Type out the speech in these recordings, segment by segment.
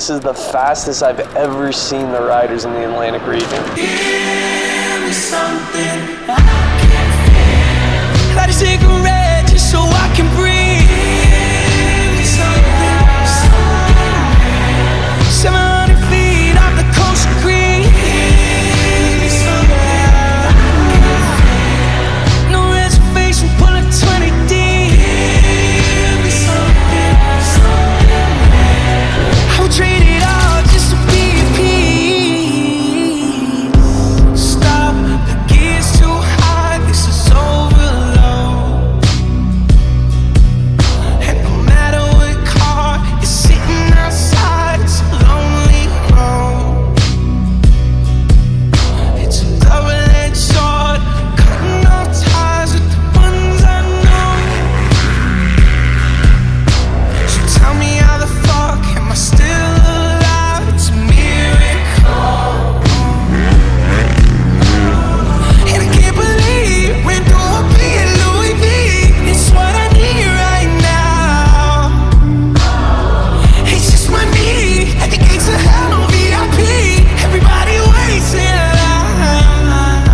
this is the fastest I've ever seen the riders in the Atlantic region. Give me something I can feel. Light a cigarette just so I can breathe. Give me something, something. 700 feet off the coast of Crete. Give me something I can feel. No reservation, pull a 20 deep. Give me something, something. I would trade it all just to be at peace. Stop, the gear's too high, this is overload. And no matter what car is sitting outside, it's a lonely road. It's a double-edged sword, cutting off ties with the ones I know. So tell me how the fuck am I still alive? It's a miracle. And I can't believe we're doing being Louis V. It's what I need right now. It's just my need at the gates of hell on VIP. Everybody waits in line.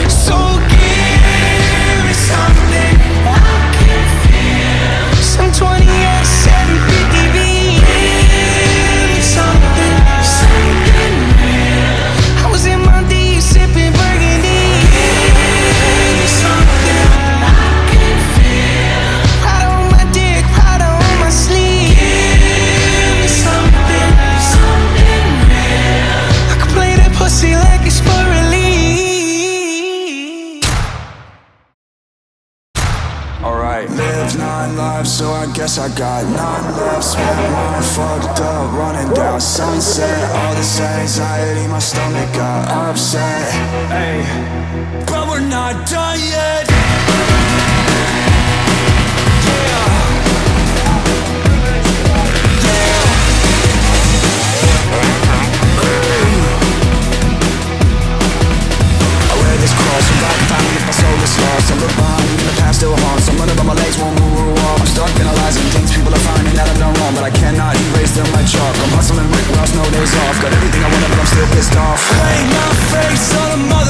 So give me something I can feel. Some 28, 750 V. Give me something, something real. I was in my D sipping burgundy. Give me something I can feel. Prada on my dick, Prada on my sleeve. Give me something, something real. I can play that pussy like it's for relief. Alright. Live 9 lives, so I guess I got 9 left. Spent one fucked up, running down sunset. All this anxiety, my stomach got upset. Hey, but we're not done yet. I wear this cross, I'm right behind me if my soul is lost. I'm behind, even the past still haunts. I'm running but my legs won't move off. I'm stuck analyzing things people are finding that I've done wrong, but I cannot erase them like chalk. I'm hustling Rick Ross, no days off. Got everything I wanted but I'm still pissed off. Paint my face on a mother